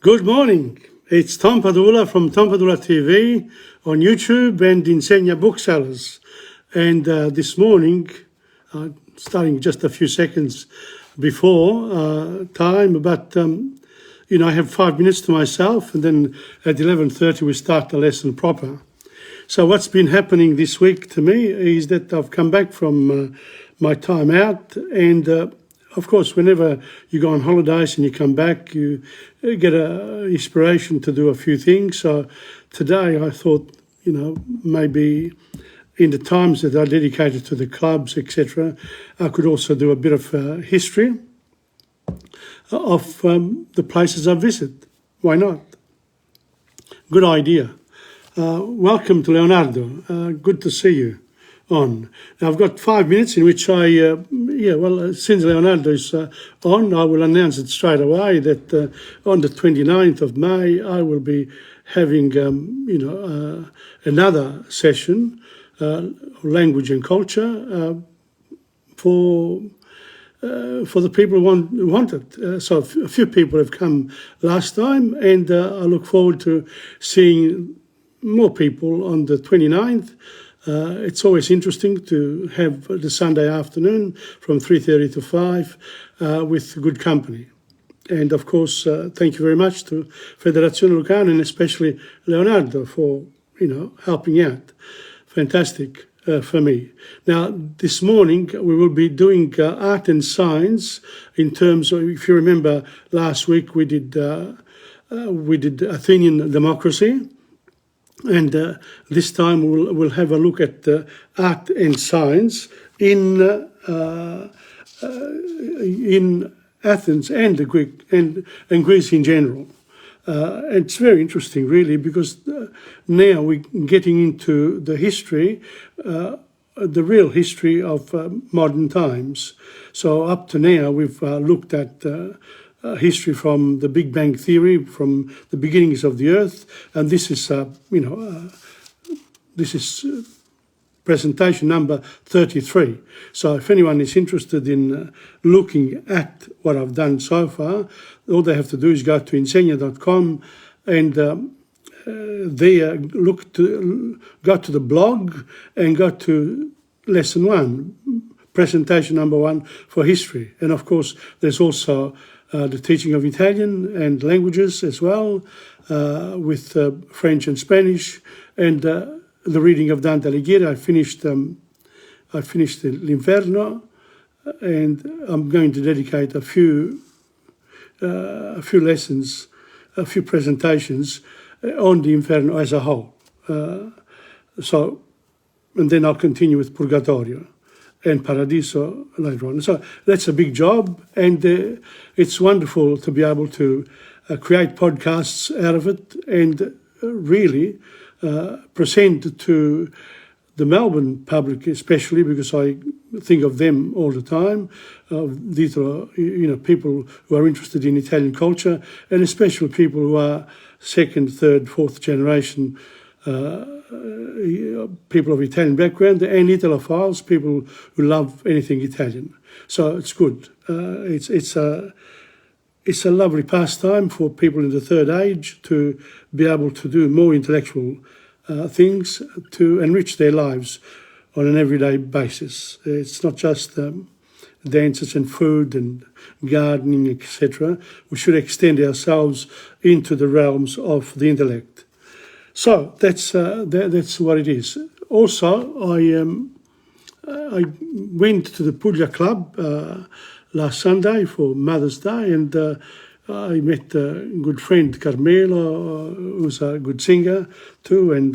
Good morning. It's Tom Padula from TomPadulaTV on YouTube and Insegna Booksellers. And this morning, starting just a few seconds before time, but I have 5 minutes to myself, and then at 11:30 we start the lesson proper. So what's been happening this week to me is that I've come back from my time out, and of course, whenever you go on holidays and you come back, you get inspiration to do a few things. So today I thought, maybe in the times that are dedicated to the clubs, etc., I could also do a bit of history of the places I visit. Why not? Good idea. Welcome to Leonardo. Good to see you on. Now, I've got 5 minutes in which since Leonardo is on, I will announce it straight away that on the 29th of May, I will be having, another session, language and culture, for the people who want it. So a few people have come last time, and I look forward to seeing more people on the 29th. It's always interesting to have the Sunday afternoon from 3:30 to 5 with good company. And of course, thank you very much to Federazione Lucana and especially Leonardo for, helping out. Fantastic for me. Now, this morning we will be doing art and science in terms of, if you remember, last week we did Athenian democracy. And this time we'll have a look at art and science in Athens and the Greek and Greece in general. It's very interesting, really, because now we're getting into the history, the real history of modern times. So up to now we've looked at history from the Big Bang Theory, from the beginnings of the Earth, and this is, presentation number 33. So if anyone is interested in looking at what I've done so far, all they have to do is go to insegna.com and there go to the blog and go to lesson 1, presentation number 1 for history. And of course, there's also the teaching of Italian and languages as well, with French and Spanish, and the reading of Dante Alighieri. I finished L'Inferno, and I'm going to dedicate a few lessons, a few presentations on the Inferno as a whole. And then I'll continue with Purgatorio and Paradiso later on. So that's a big job, and it's wonderful to be able to create podcasts out of it and really present to the Melbourne public, especially because I think of them all the time. These are, people who are interested in Italian culture, and especially people who are second, third, fourth generation people of Italian background, and Italophiles, people who love anything Italian. So it's good. It's a lovely pastime for people in the third age to be able to do more intellectual things to enrich their lives on an everyday basis. It's not just dances and food and gardening, etc. We should extend ourselves into the realms of the intellect. So that's what it is. Also, I went to the Puglia Club last Sunday for Mother's Day, and I met a good friend, Carmelo, who's a good singer too, and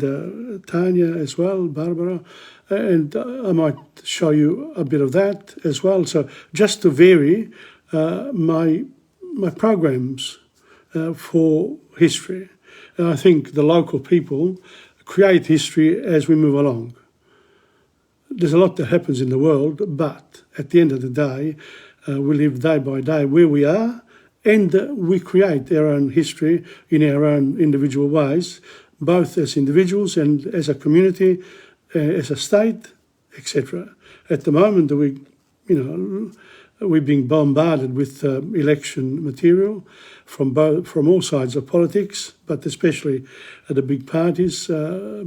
Tanya as well, Barbara, and I might show you a bit of that as well. So just to vary my programs for history. And I think the local people create history as we move along. There's a lot that happens in the world, but at the end of the day, we live day by day where we are, and we create our own history in our own individual ways, both as individuals and as a community, as a state, etc. At the moment, we're being bombarded with election material from all sides of politics, but especially the big parties,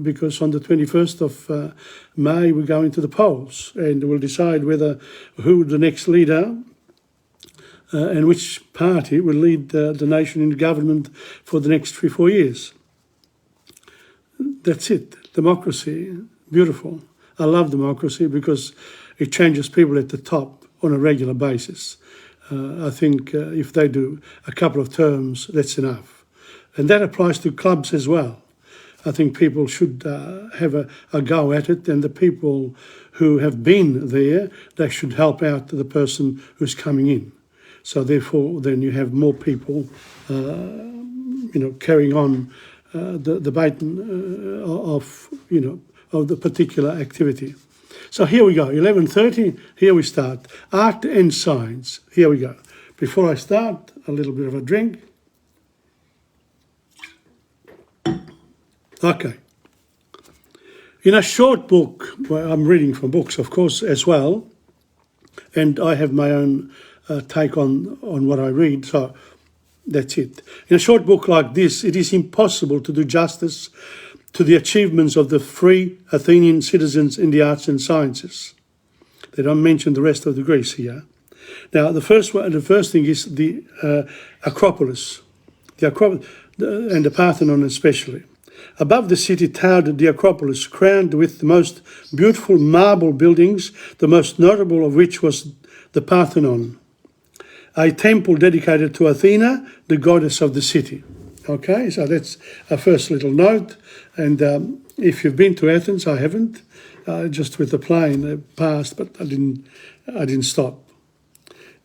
because on the 21st of May we go into the polls and we'll decide who the next leader and which party will lead the nation in government for the next 3-4 years. That's it. Democracy, beautiful. I love democracy because it changes people at the top on a regular basis. I think if they do a couple of terms, that's enough. And that applies to clubs as well. I think people should have a go at it, and the people who have been there, they should help out the person who's coming in. So therefore, then you have more people, carrying on the baton of the particular activity. So here we go, 11:30, here we start. Art and science, here we go. Before I start, a little bit of a drink. Okay. In a short book, well, I'm reading from books, of course, as well, and I have my own take on what I read, so that's it. In a short book like this, it is impossible to do justice to the achievements of the free Athenian citizens in the arts and sciences. They don't mention the rest of the Greece here. Now, the first thing is the Acropolis, and the Parthenon especially. Above the city towered the Acropolis, crowned with the most beautiful marble buildings, the most notable of which was the Parthenon, a temple dedicated to Athena, the goddess of the city. Okay, so that's a first little note. And if you've been to Athens, I haven't, just with the plane passed, but I didn't stop.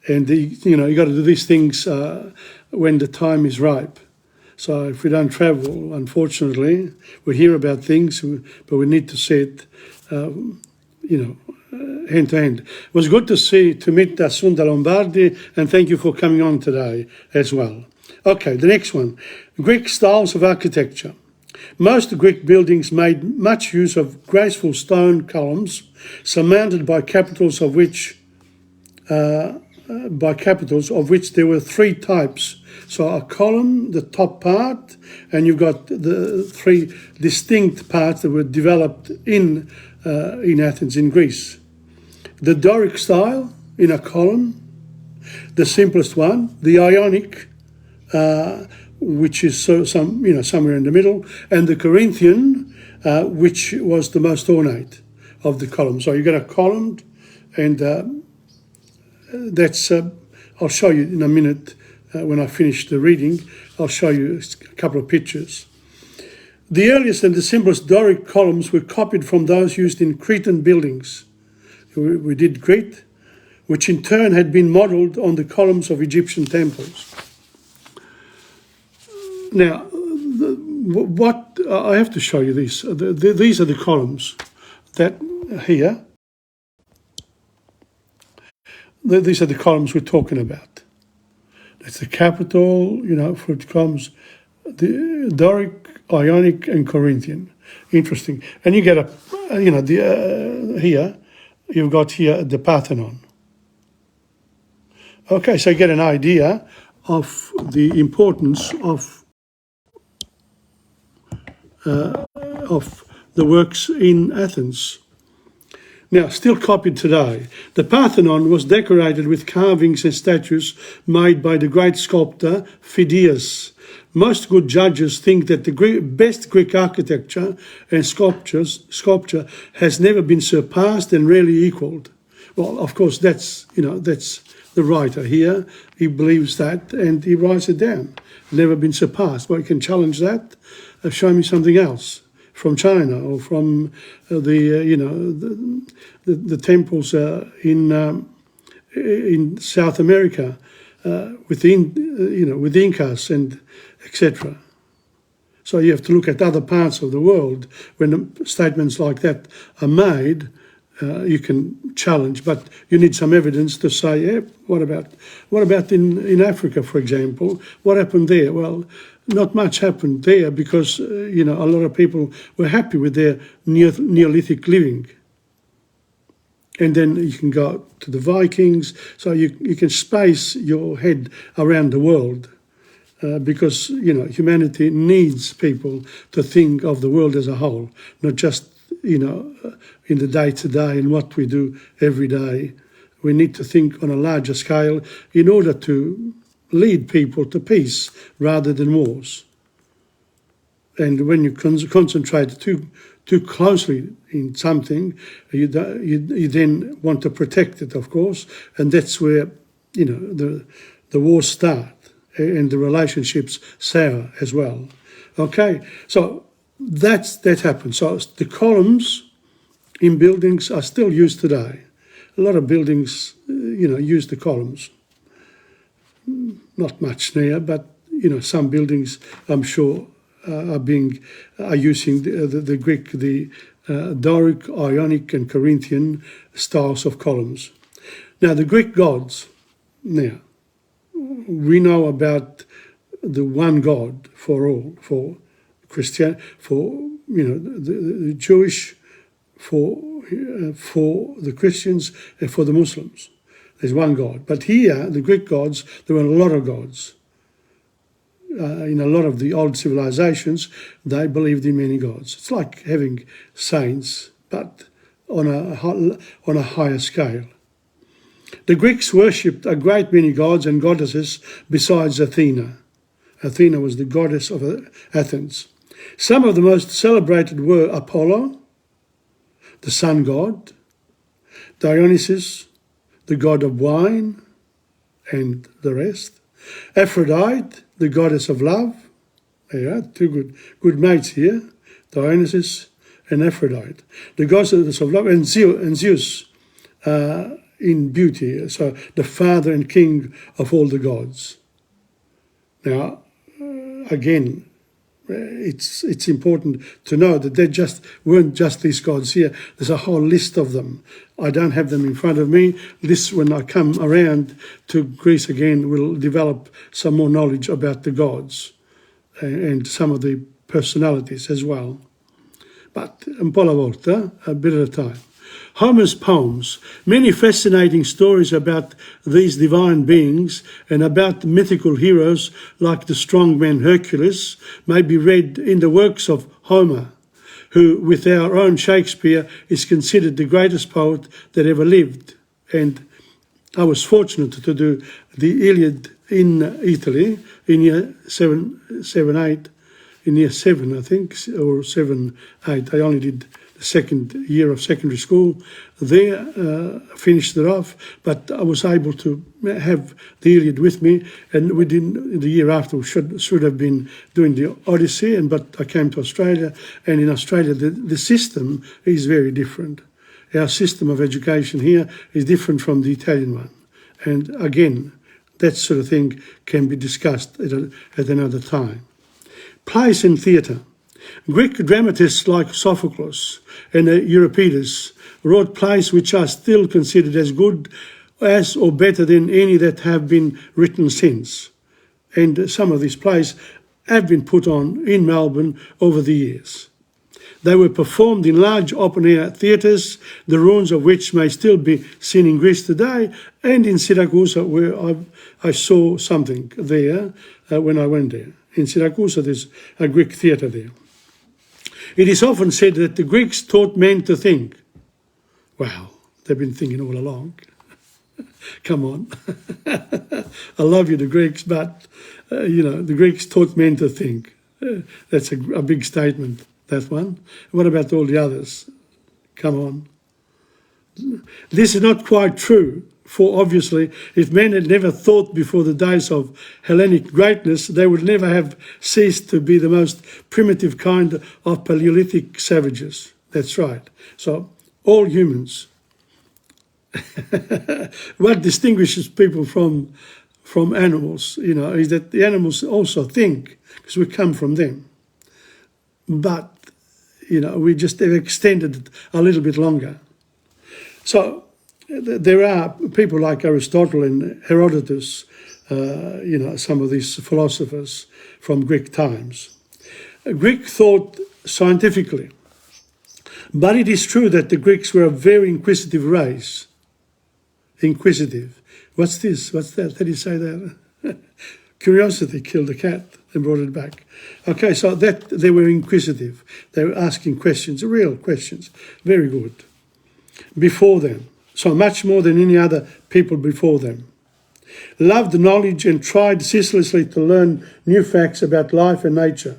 And you got to do these things when the time is ripe. So if we don't travel, unfortunately, we hear about things, but we need to see it, hand to hand. It was good to meet Assunta Lombardi, and thank you for coming on today as well. Okay, the next one, Greek styles of architecture. Most Greek buildings made much use of graceful stone columns surmounted by capitals of which there were 3 types. So a column, the top part, and you've got the 3 distinct parts that were developed in Athens, in Greece. The Doric style in a column, the simplest one, the Ionic, which is somewhere in the middle, and the Corinthian, which was the most ornate of the columns. So you got a column, and that's. I'll show you in a minute when I finish the reading. I'll show you a couple of pictures. The earliest and the simplest Doric columns were copied from those used in Cretan buildings. We did Crete, which in turn had been modelled on the columns of Egyptian temples. Now, what I have to show you this. These are the columns that here. These are the columns we're talking about. That's the capital, for the columns, the Doric, Ionic, and Corinthian. Interesting. And you get here, you've got here the Parthenon. Okay, so you get an idea of the importance of the works in Athens. Now, still copied today, the Parthenon was decorated with carvings and statues made by the great sculptor Phidias. Most good judges think that the best Greek architecture and sculpture has never been surpassed and rarely equalled. Well, of course, that's the writer here. He believes that, and he writes it down. Never been surpassed. Well, you can challenge that. Show me something else from China or from the temples in South America with the Incas and etc. So you have to look at other parts of the world when statements like that are made. You can challenge, but you need some evidence to say, what about in Africa, for example? What happened there? Well, not much happened there because, a lot of people were happy with their Neolithic living. And then you can go to the Vikings. So you can space your head around the world because, humanity needs people to think of the world as a whole, not just, in the day-to-day and what we do every day. We need to think on a larger scale in order to lead people to peace rather than wars. And when you concentrate too closely in something, you then want to protect it, of course, and that's where the wars start and the relationships sour as well. Okay, so that happens. So the columns in buildings are still used today. A lot of buildings, use the columns. Not much now, but some buildings, I'm sure, are using the Greek, the Doric, Ionic, and Corinthian styles of columns. Now, the Greek gods. Now, we know about the one God for all, for Christian, for the Jewish, for the Christians, and for the Muslims. There's one God. But here, the Greek gods, there were a lot of gods. In a lot of the old civilizations, they believed in many gods. It's like having saints, but on a higher scale. The Greeks worshipped a great many gods and goddesses besides Athena. Athena was the goddess of Athens. Some of the most celebrated were Apollo, the sun god, Dionysus, the god of wine, and the rest, Aphrodite, the goddess of love. There are two good mates here, Dionysus and Aphrodite. The goddess of love, and Zeus in beauty, so the father and king of all the gods. Now, again, it's important to know that they weren't just these gods here. There's a whole list of them. I don't have them in front of me. This, when I come around to Greece again, will develop some more knowledge about the gods and some of the personalities as well. But un po' alla volta, a bit at a time. Homer's poems, many fascinating stories about these divine beings and about mythical heroes like the strongman Hercules, may be read in the works of Homer, who, with our own Shakespeare, is considered the greatest poet that ever lived. And I was fortunate to do the Iliad in Italy in year 7, 8, in year 7, I think, or 7, 8. I only did second year of secondary school there, finished it off, but I was able to have the Iliad with me, and we didn't, the year after we should have been doing the Odyssey, but I came to Australia, and in Australia the system is very different. Our system of education here is different from the Italian one, and again, that sort of thing can be discussed at another time. Plays and theatre. Greek dramatists like Sophocles and Euripides wrote plays which are still considered as good as or better than any that have been written since. And some of these plays have been put on in Melbourne over the years. They were performed in large open-air theatres, the ruins of which may still be seen in Greece today, and in Syracuse, where I saw something there when I went there. In Syracuse, there's a Greek theatre there. It is often said that the Greeks taught men to think. Wow, they've been thinking all along. Come on. I love you, the Greeks, but, the Greeks taught men to think. That's a big statement, that one. What about all the others? Come on. This is not quite true, for obviously, if men had never thought before the days of Hellenic greatness, they would never have ceased to be the most primitive kind of Paleolithic savages. That's right. So, all humans. What distinguishes people from animals, is that the animals also think, because we come from them. But, we just have extended it a little bit longer. So, there are people like Aristotle and Herodotus, some of these philosophers from Greek times. Greek thought scientifically, But it is true that the Greeks were a very inquisitive race. Inquisitive. What's this? What's that? How do you say that? Curiosity killed the cat and brought it back. Okay, so that they were inquisitive. They were asking questions, real questions. Very good. Before them. So much more than any other people before them. Loved knowledge and tried ceaselessly to learn new facts about life and nature.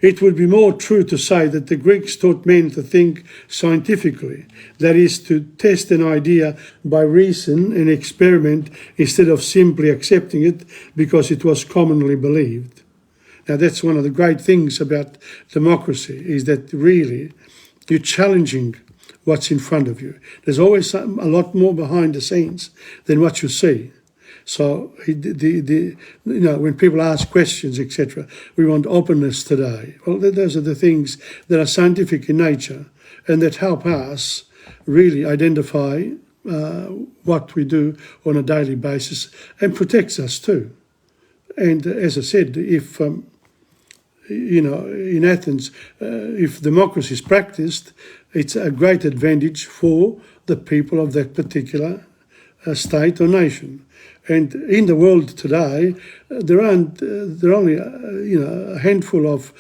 It would be more true to say that the Greeks taught men to think scientifically, that is, to test an idea by reason and experiment instead of simply accepting it because it was commonly believed. Now that's one of the great things about democracy, is that really you're challenging what's in front of you. There's always a lot more behind the scenes than what you see. So, when people ask questions, etc., we want openness today. Well, those are the things that are scientific in nature and that help us really identify what we do on a daily basis and protects us too. And as I said, if in Athens, if democracy is practiced, it's a great advantage for the people of that particular state or nation. And in the world today, there are only a handful of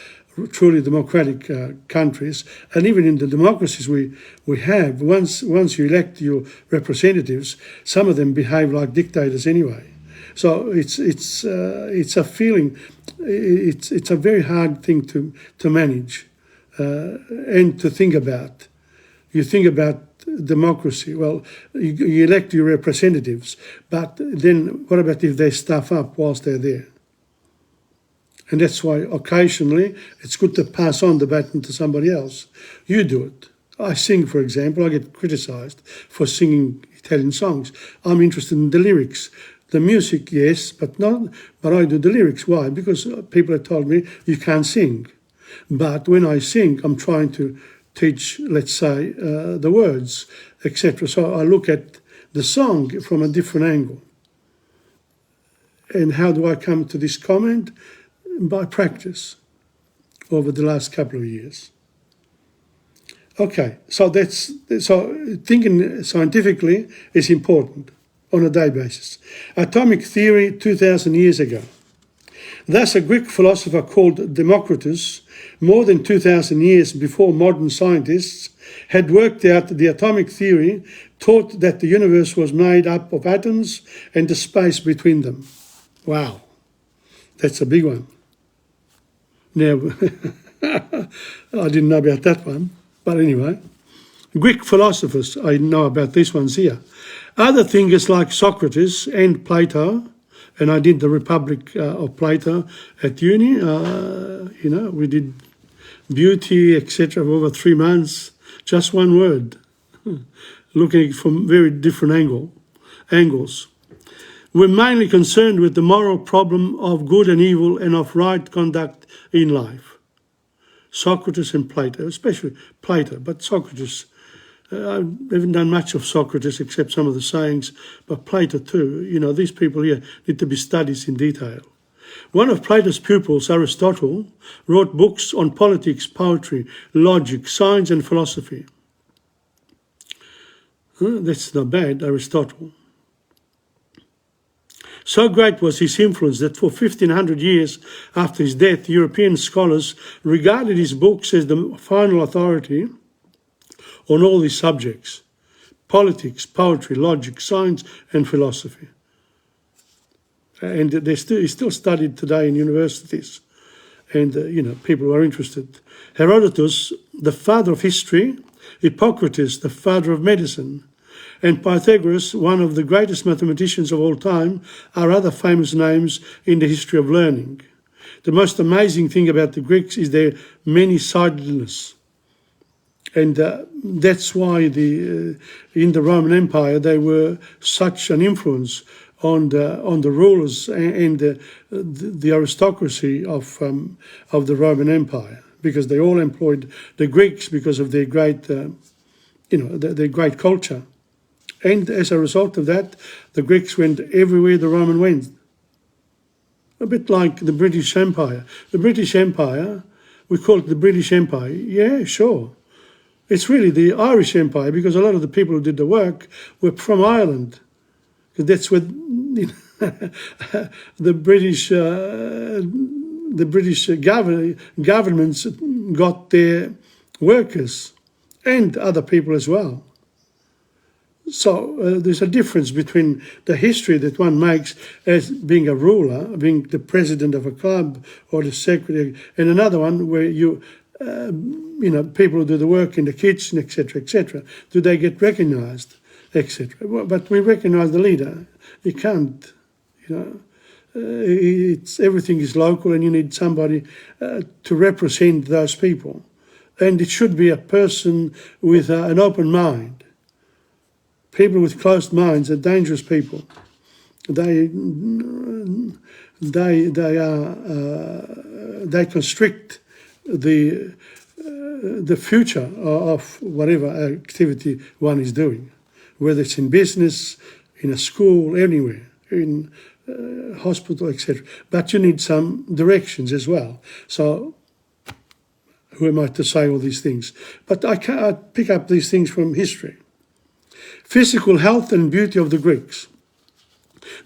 truly democratic countries, and even in the democracies we have, once you elect your representatives, some of them behave like dictators anyway. So it's a feeling, it's a very hard thing to manage and to think about. You think about democracy. Well, you elect your representatives, but then what about if they stuff up whilst they're there? And that's why occasionally it's good to pass on the baton to somebody else. You do it. I sing, for example. I get criticised for singing Italian songs. I'm interested in the lyrics. The music, yes, but I do the lyrics. Why? Because people have told me you can't sing. But when I sing, I'm trying to teach, let's say, the words, etc. So I look at the song from a different angle. And how do I come to this comment? By practice over the last couple of years. Okay, so thinking scientifically is important on a day basis. Atomic theory 2,000 years ago. Thus, a Greek philosopher called Democritus, more than 2,000 years before modern scientists, had worked out the atomic theory, taught that the universe was made up of atoms and the space between them. Wow, that's a big one. Now, I didn't know about that one, but anyway. Greek philosophers, I know about these ones here. Other thinkers like Socrates and Plato, and I did the Republic of Plato at uni. We did beauty, etc., for over 3 months. Just one word, looking from very different angles. We're mainly concerned with the moral problem of good and evil and of right conduct in life. Socrates and Plato, especially Plato, but Socrates, I haven't done much of Socrates except some of the sayings, but Plato too. These people here need to be studied in detail. One of Plato's pupils, Aristotle, wrote books on politics, poetry, logic, science and philosophy. That's not bad, Aristotle. So great was his influence that for 1,500 years after his death, European scholars regarded his books as the final authority on all these subjects: politics, poetry, logic, science and philosophy. And he's still studied today in universities. And, people are interested. Herodotus, the father of history; Hippocrates, the father of medicine; and Pythagoras, one of the greatest mathematicians of all time, are other famous names in the history of learning. The most amazing thing about the Greeks is their many-sidedness. And that's why in the Roman Empire they were such an influence on the rulers and the aristocracy of the Roman Empire, because they all employed the Greeks because of their great, their great culture. And as a result of that, the Greeks went everywhere the Roman went. A bit like the British Empire. The British Empire we call it the British Empire. Yeah, sure. It's really the Irish Empire, because a lot of the people who did the work were from Ireland. That's where the British governments got their workers and other people as well. So there's a difference between the history that one makes as being a ruler, being the president of a club or the secretary, and another one where people who do the work in the kitchen, etc., etc. Do they get recognised, etc.? But we recognise the leader. You can't, everything is local, and you need somebody to represent those people. And it should be a person with an open mind. People with closed minds are dangerous people. They constrict the future of whatever activity one is doing, whether it's in business, in a school, anywhere, in hospital, etc. But you need some directions as well. So who am I to say all these things? But I pick up these things from history. Physical health and beauty of the Greeks.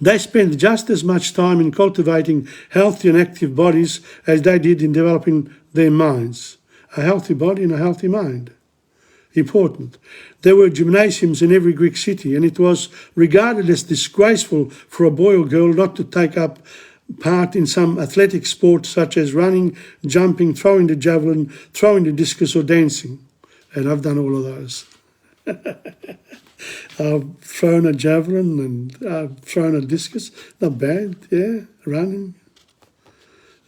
They spent just as much time in cultivating healthy and active bodies as they did in developing their minds. A healthy body and a healthy mind. Important. There were gymnasiums in every Greek city, and it was regarded as disgraceful for a boy or girl not to take up part in some athletic sport such as running, jumping, throwing the javelin, throwing the discus or dancing. And I've done all of those. I've thrown a javelin and I've thrown a discus. Not bad, yeah. Running.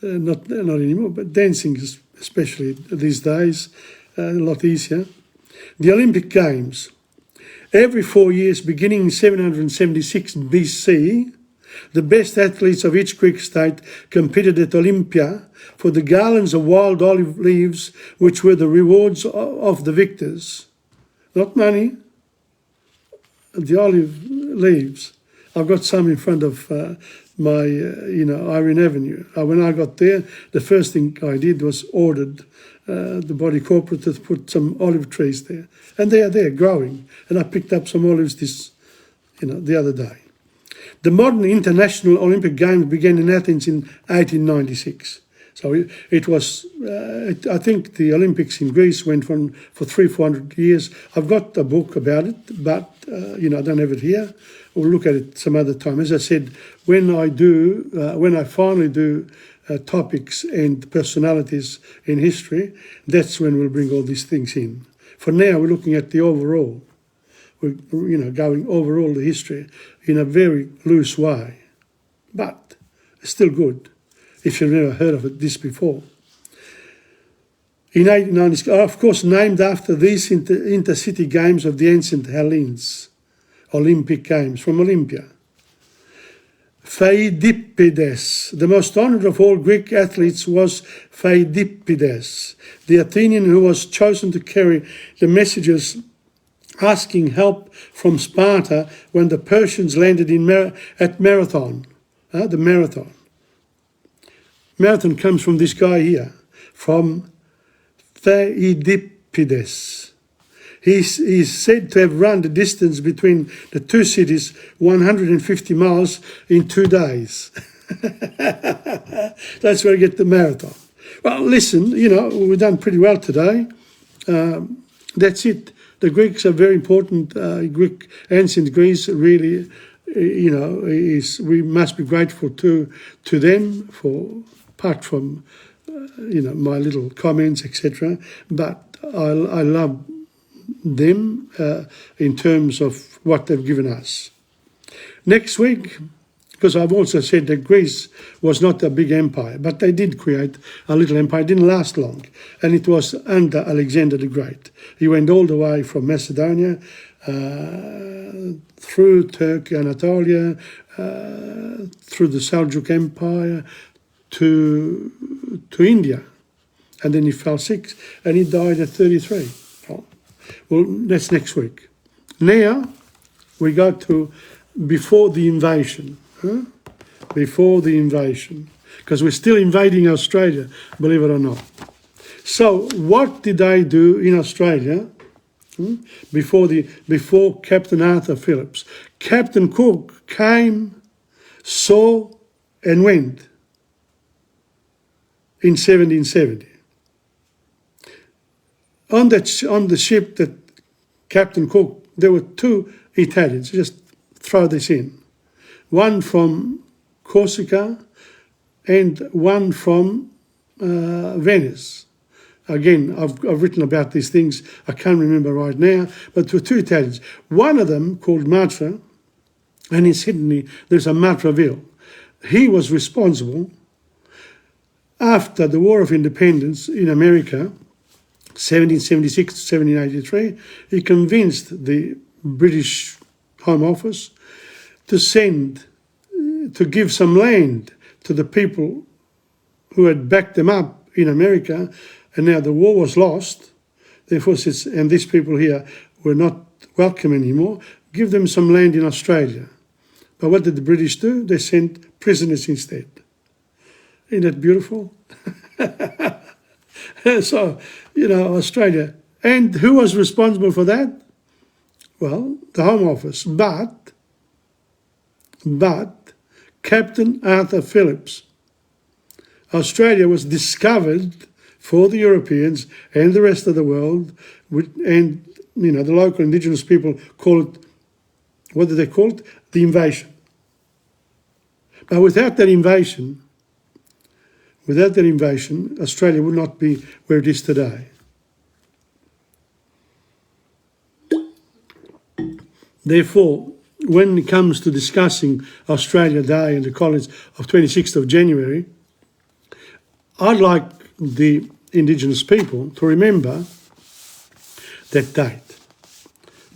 Not anymore, but dancing, especially these days, a lot easier. The Olympic Games. Every 4 years, beginning in 776 BC, the best athletes of each Greek state competed at Olympia for the garlands of wild olive leaves, which were the rewards of the victors. Not money, the olive leaves. I've got some in front of my, Irene Avenue. When I got there, the first thing I did was ordered the body corporate to put some olive trees there. And they are there growing. And I picked up some olives the other day. The modern International Olympic Games began in Athens in 1896. So it was, I think the Olympics in Greece went for 300-400 years. I've got a book about it, but, I don't have it here. We'll look at it some other time. As I said, when I finally do topics and personalities in history, that's when we'll bring all these things in. For now, we're looking at the overall. We're, going overall the history in a very loose way, but it's still good if you've never heard of this before. In 1890, of course, named after these intercity games of the ancient Hellenes, Olympic Games from Olympia. Pheidippides, the most honoured of all Greek athletes, was Pheidippides, the Athenian who was chosen to carry the messages asking help from Sparta when the Persians landed at Marathon. The Marathon. Marathon comes from this guy here, from Pheidippides. He's said to have run the distance between the two cities, 150 miles, in 2 days. That's where you get the marathon. Well, listen, we've done pretty well today. That's it. The Greeks are very important. Ancient Greece really, we must be grateful to them apart from, my little comments, etc. But I love them in terms of what they've given us. Next week, because I've also said that Greece was not a big empire, but they did create a little empire. It didn't last long, and it was under Alexander the Great. He went all the way from Macedonia, through Turkey, Anatolia, through the Seljuk Empire, to India. And then he fell sick, and he died at 33. Well, that's next week. Now, we go to before the invasion. Before the invasion. Because we're still invading Australia, believe it or not. So what did they do in Australia before Captain Arthur Phillips? Captain Cook came, saw and went in 1770. On the ship that Captain Cook, there were 2 Italians, just throw this in. One from Corsica and one from Venice. Again, I've written about these things, I can't remember right now, but there were 2 Italians. One of them called Matra, and in Sydney there's a Matraville. He was responsible after the War of Independence in America, 1776 to 1783, he convinced the British Home Office to give some land to the people who had backed them up in America, and now the war was lost. Therefore, and these people here were not welcome anymore, give them some land in Australia. But what did the British do? They sent prisoners instead. Isn't that beautiful? So, Australia. And who was responsible for that? Well, the Home Office. But Captain Arthur Phillips, Australia was discovered for the Europeans and the rest of the world, and the local indigenous people call it, what do they call it? The invasion. But without that invasion, Australia would not be where it is today. Therefore, when it comes to discussing Australia Day and the College of 26th of January, I'd like the Indigenous people to remember that date,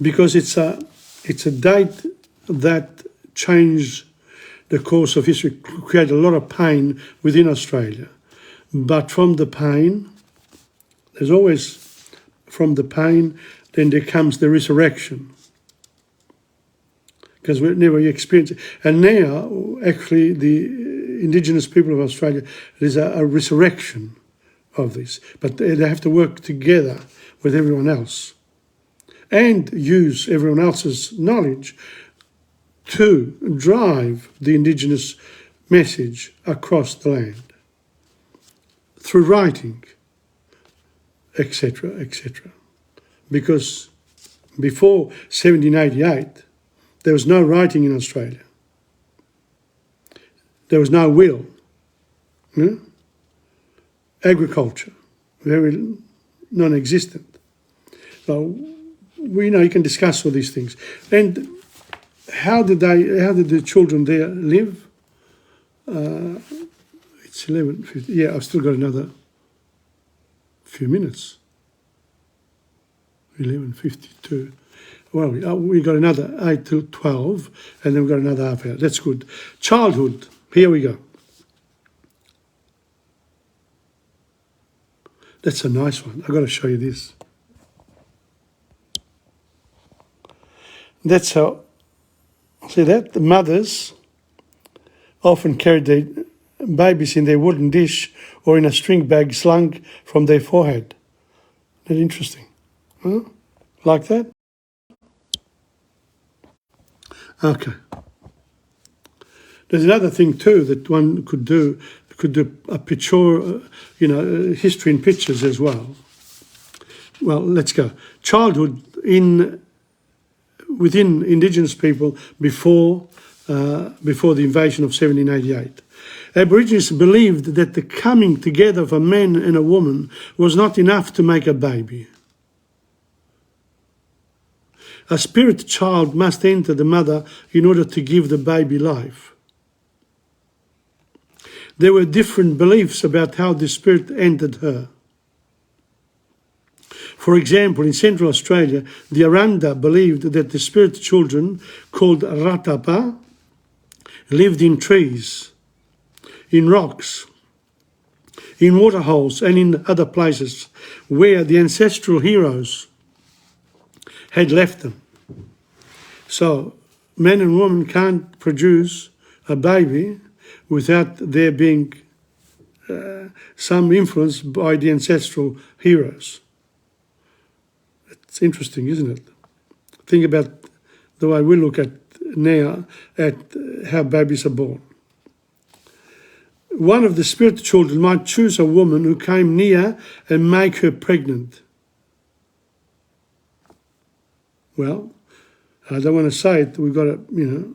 because it's a date that changed the course of history, created a lot of pain within Australia. But from the pain, there's always, from the pain, then there comes the resurrection. Because we never experienced it. And now, actually, the Indigenous people of Australia, there's a resurrection of this. But they have to work together with everyone else and use everyone else's knowledge to drive the Indigenous message across the land through writing, etc., etc. Because before 1788, there was no writing in Australia. There was no will. Agriculture, very non-existent. So you can discuss all these things. And how did the children there live? It's 11:50. Yeah, I've still got another few minutes. 11:52. Well, we got another 8 to 12, and then we've got another half hour. That's good. Childhood. Here we go. That's a nice one. I've got to show you this. That's how, see that? The mothers often carried their babies in their wooden dish or in a string bag slung from their forehead. Isn't that interesting? Huh? Like that? Okay. There's another thing too that one could do. Could do a picture, history in pictures as well. Well, let's go. Childhood within Indigenous people before the invasion of 1788. Aborigines believed that the coming together of a man and a woman was not enough to make a baby. A spirit child must enter the mother in order to give the baby life. There were different beliefs about how the spirit entered her. For example, in Central Australia, the Aranda believed that the spirit children, called Ratapa, lived in trees, in rocks, in waterholes and in other places where the ancestral heroes had left them. So, man and woman can't produce a baby without there being some influence by the ancestral heroes. It's interesting, isn't it? Think about the way we look at now at how babies are born. One of the spirit children might choose a woman who came near and make her pregnant. Well, I don't want to say it, we've got to,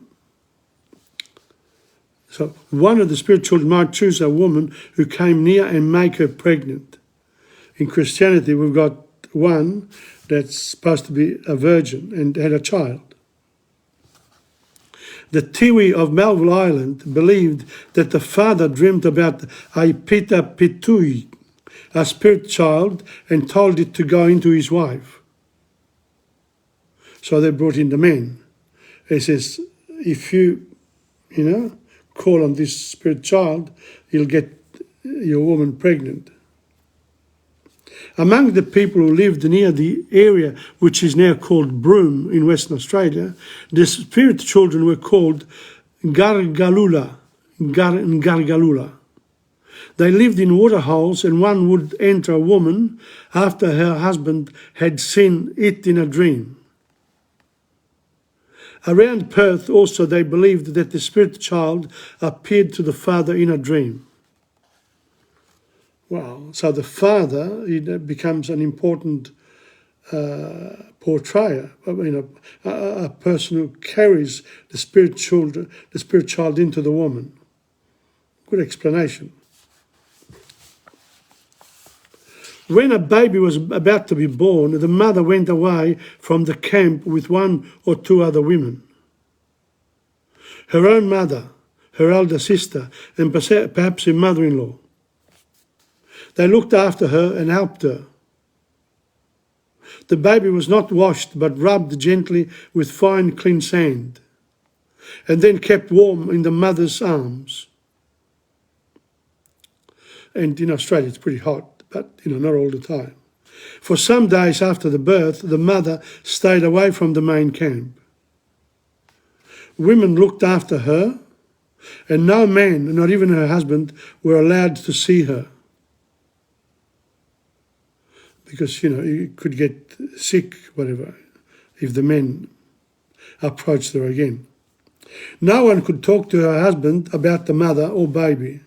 So one of the spirit children might choose a woman who came near and make her pregnant. In Christianity, we've got one that's supposed to be a virgin and had a child. The Tiwi of Melville Island believed that the father dreamed about a Pita Pitui, a spirit child, and told it to go into his wife. So they brought in the man. He says, if you call on this spirit child, you'll get your woman pregnant. Among the people who lived near the area which is now called Broome in Western Australia, the spirit children were called Gargalula. They lived in waterholes, and one would enter a woman after her husband had seen it in a dream. Around Perth also they believed that the spirit child appeared to the father in a dream. Wow, so the father becomes an important portrayer, a person who carries the spirit child into the woman. Good explanation. When a baby was about to be born, the mother went away from the camp with one or two other women. Her own mother, her elder sister, and perhaps her mother-in-law. They looked after her and helped her. The baby was not washed but rubbed gently with fine clean sand and then kept warm in the mother's arms. And in Australia it's pretty hot, but not all the time. For some days after the birth, the mother stayed away from the main camp. Women looked after her, and no man, not even her husband, were allowed to see her. Because, you could get sick, whatever, if the men approached her again. No one could talk to her husband about the mother or baby,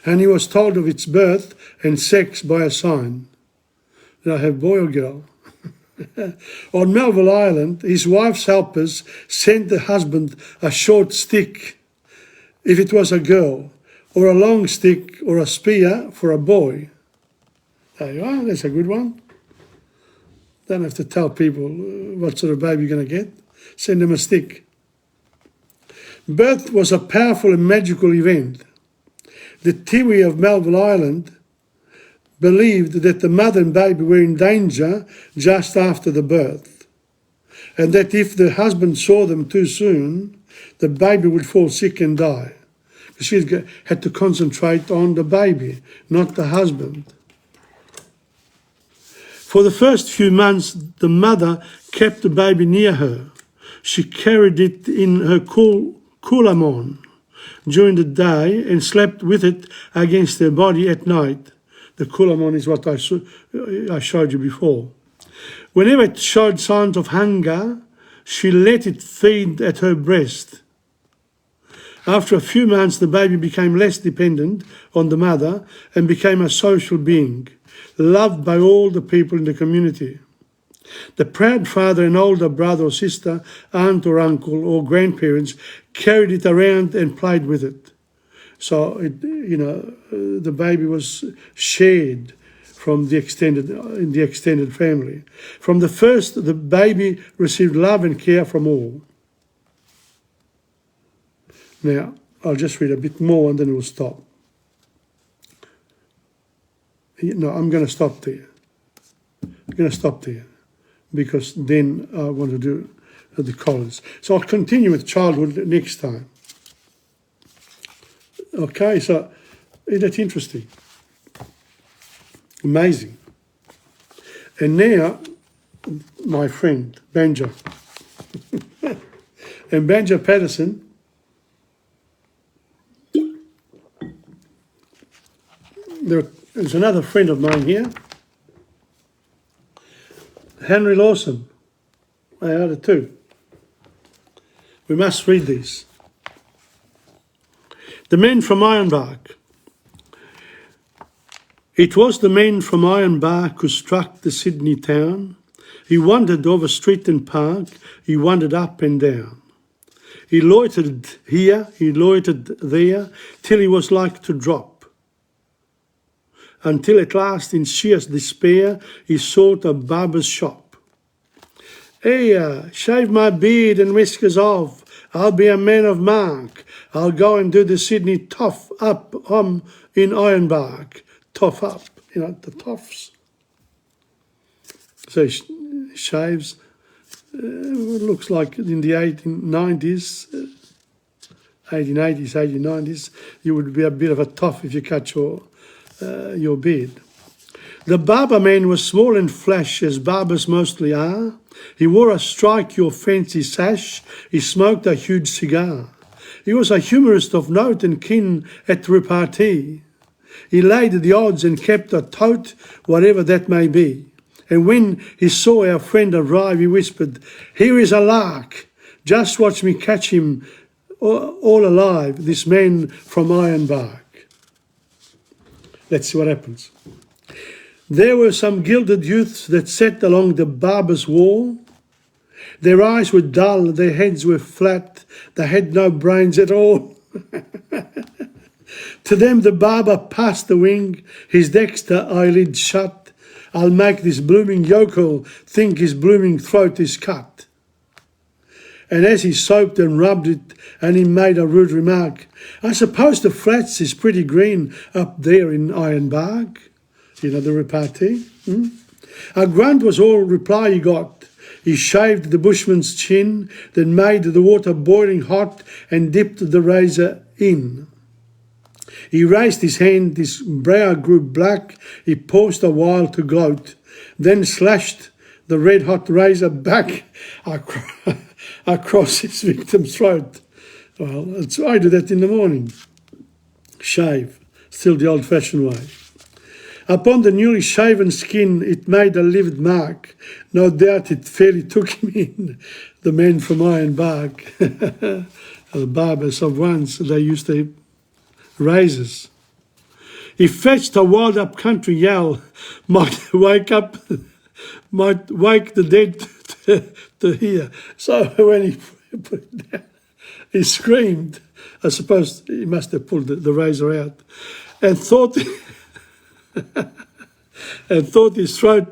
and he was told of its birth and sex by a sign. Did I have boy or girl? On Melville Island, his wife's helpers sent the husband a short stick if it was a girl, or a long stick or a spear for a boy. There you are, that's a good one. Don't have to tell people what sort of baby you're going to get. Send them a stick. Birth was a powerful and magical event. The Tiwi of Melville Island believed that the mother and baby were in danger just after the birth, and that if the husband saw them too soon, the baby would fall sick and die. She had to concentrate on the baby, not the husband. For the first few months, the mother kept the baby near her. She carried it in her kulamon during the day and slept with it against her body at night. The kulamon is what I showed you before. Whenever it showed signs of hunger, she let it feed at her breast. After a few months, the baby became less dependent on the mother and became a social being, loved by all the people in the community. The proud father and older brother or sister, aunt or uncle or grandparents carried it around and played with it. So, the baby was shared in the extended family. From the first, the baby received love and care from all. Now, I'll just read a bit more and then we'll stop. No, I'm going to stop there. I'm going to stop there because then I want to do the colours. So I'll continue with childhood next time. Okay, so that's interesting. Amazing. And now, my friend, Banjo. And Banjo Patterson There's another friend of mine here, Henry Lawson. They are the two. We must read these. The men from Ironbark. It was the men from Ironbark who struck the Sydney town. He wandered over street and park, he wandered up and down. He loitered here, he loitered there, till he was like to drop. Until at last, in sheer despair, he sought a barber's shop. "Hey, shave my beard and whiskers off, I'll be a man of mark. I'll go and do the Sydney toff up in Ironbark." Toff up, the toffs. So he shaves. It looks like in the 1890s, 1890s, you would be a bit of a toff if you cut your beard. The barber man was small and flash, as barbers mostly are. He wore a strike-your-fancy sash. He smoked a huge cigar. He was a humorist of note and keen at repartee. He laid the odds and kept a tote, whatever that may be. And when he saw our friend arrive, he whispered, "Here is a lark. Just watch me catch him all alive, this man from Ironbark." Let's see what happens. There were some gilded youths that sat along the barber's wall. Their eyes were dull, their heads were flat, they had no brains at all. To them the barber passed the wing, his dexter eyelid shut. "I'll make this blooming yokel think his blooming throat is cut." And as he soaped and rubbed it, and he made a rude remark, "I suppose the flats is pretty green up there in Ironbark." The repartee. A grunt was all reply he got. He shaved the bushman's chin, then made the water boiling hot and dipped the razor in. He raised his hand, his brow grew black, he paused a while to gloat, then slashed the red-hot razor back across his victim's throat. Well, I do that in the morning. Shave, still the old-fashioned way. Upon the newly shaven skin it made a livid mark. No doubt it fairly took him in, the men from Ironbark. The barbers of once, they used to razors. He fetched a wild up country yell, might wake the dead to hear. So when he put it down, he screamed. I suppose he must have pulled the razor out, and thought his throat,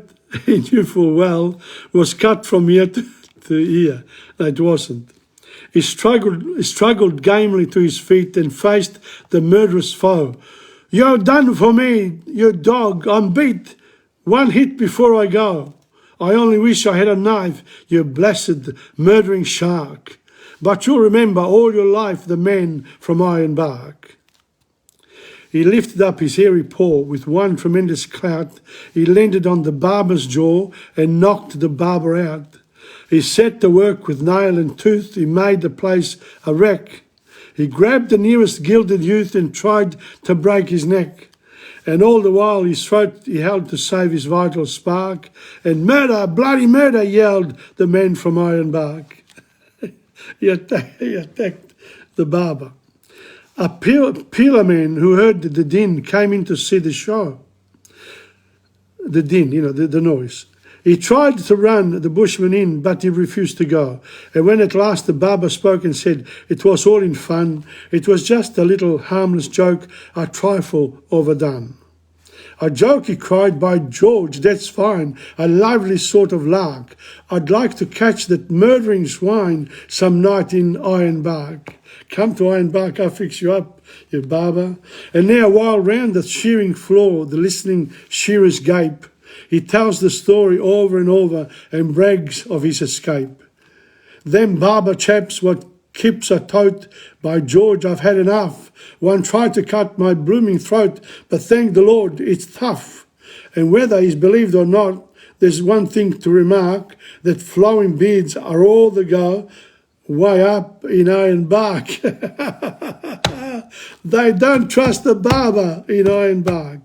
he knew full well, was cut from ear to ear. No, it wasn't. He struggled gamely to his feet and faced the murderous foe. "You're done for me, you dog. I'm beat. One hit before I go. I only wish I had a knife, you blessed murdering shark. But you'll remember all your life the men from Ironbark." He lifted up his hairy paw with one tremendous clout. He landed on the barber's jaw and knocked the barber out. He set to work with nail and tooth. He made the place a wreck. He grabbed the nearest gilded youth and tried to break his neck. And all the while his throat he held to save his vital spark. And "Murder, bloody murder," yelled the men from Ironbark. He attacked the barber. A peeler man who heard the din came in to see the show. The din, the noise. He tried to run the bushman in, but he refused to go. And when at last the barber spoke and said it was all in fun, it was just a little harmless joke, a trifle overdone. "A joke," he cried, "by George, that's fine, a lively sort of lark. I'd like to catch that murdering swine some night in Ironbark. Come to Ironbark, I'll fix you up, you barber." And now while round the shearing floor the listening shearers gape, he tells the story over and over and brags of his escape. "Them barber chaps what keeps a tote, by George I've had enough. One tried to cut my blooming throat, but thank the Lord it's tough. And whether he's believed or not, there's one thing to remark, that flowing beards are all the go way up in Ironbark." They don't trust the barber in Ironbark.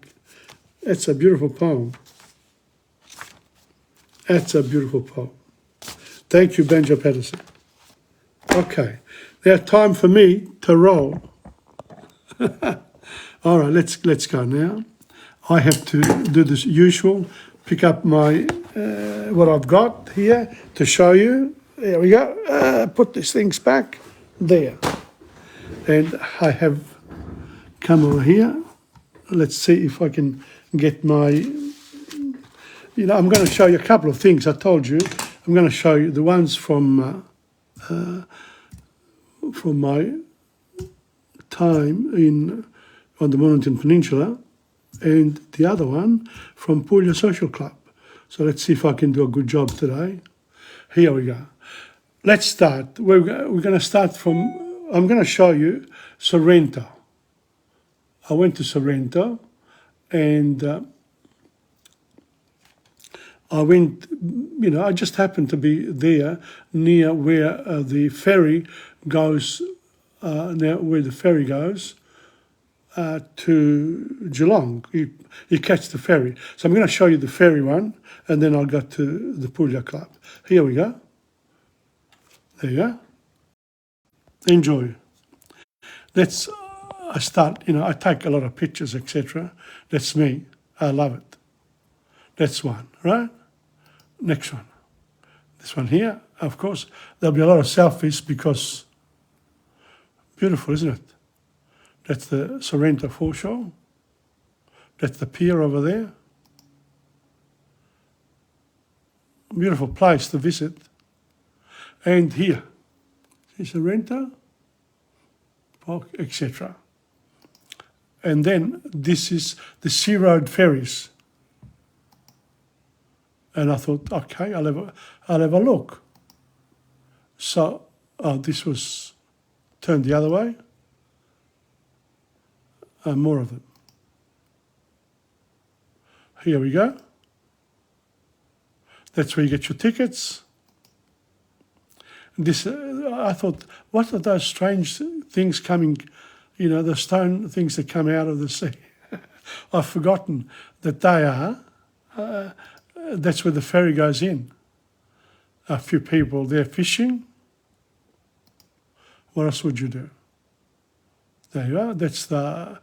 It's a beautiful poem. That's a beautiful poem. Thank you, Benja Pedersen. Okay, now time for me to roll. All right, let's go now. I have to do this usual, pick up my what I've got here to show you. There we go. Put these things back there. And I have come over here. Let's see if I can get my, I'm going to show you a couple of things. I told you, I'm going to show you the ones from my time on the Mornington Peninsula, and the other one from Padula Social Club. So let's see if I can do a good job today. Here we go. Let's start. We're going to start from, I'm going to show you Sorrento. I went to Sorrento, and I went, I just happened to be there near where the ferry goes, to Geelong. You catch the ferry. So I'm going to show you the ferry one, and then I'll go to the Padula Club. Here we go. There you go. Enjoy. I start, I take a lot of pictures, etc. That's me. I love it. That's one, right? Next one. This one here, of course, there'll be a lot of selfies because beautiful, isn't it? That's the Sorrento foreshore. That's the pier over there. Beautiful place to visit. And here, see Sorrento, etc. And then this is the Sea Road ferries. And I thought, okay, I'll have a look. So this was turned the other way. More of them. Here we go. That's where you get your tickets. This, I thought, what are those strange things coming, the stone things that come out of the sea? I've forgotten that they are. That's where the ferry goes in. A few people there fishing. What else would you do? There you are. That's the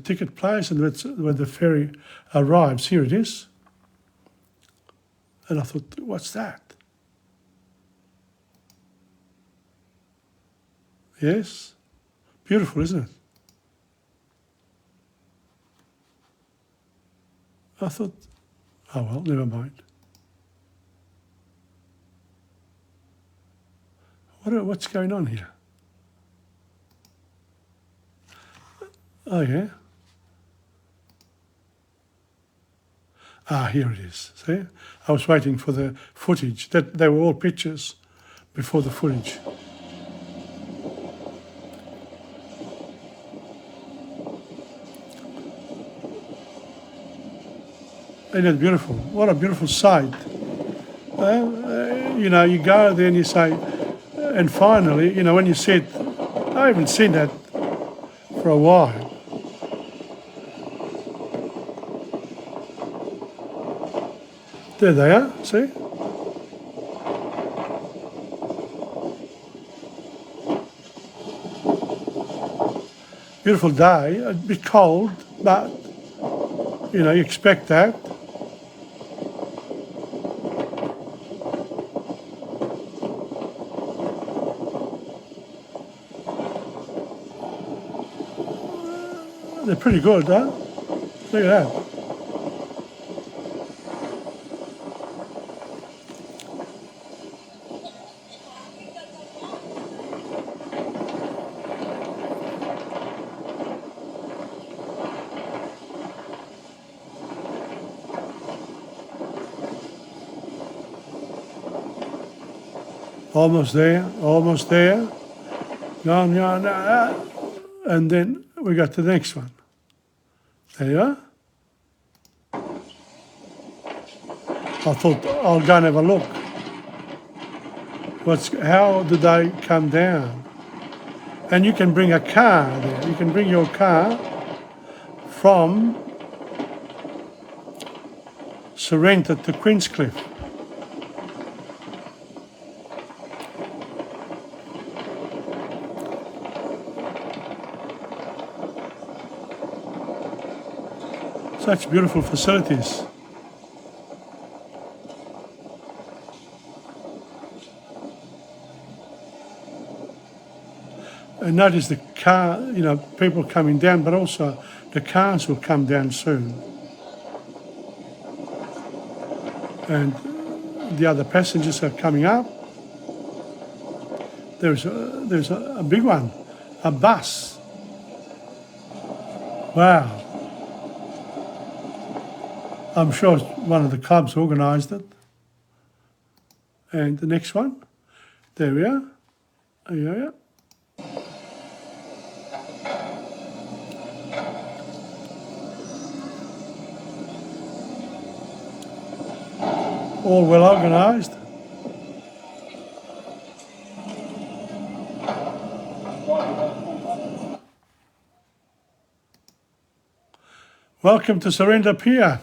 ticket place, and that's where the ferry arrives. Here it is. And I thought, what's that? Yes. Beautiful, isn't it? I thought, oh well, never mind. What's going on here? Oh, yeah. Here it is. See? I was waiting for the footage. They were all pictures before the footage. Isn't it beautiful? What a beautiful sight. You go there and you say, and finally, when you see it, I haven't seen that for a while. There they are, see? Beautiful day, a bit cold, but, you expect that. They're pretty good, huh? Look at that. Almost there. Gone, and then we got to the next one. There you are. I thought I'll go and have a look. How do they come down? And you can bring a car there. You can bring your car from Sorrento to Queenscliff. Such beautiful facilities. And notice the car, you know, people coming down, but also the cars will come down soon. And the other passengers are coming up. There's a big one, a bus. Wow. I'm sure one of the clubs organised it. And the next one, there we are. Yeah. All well organised. Welcome to Sorrento Pier.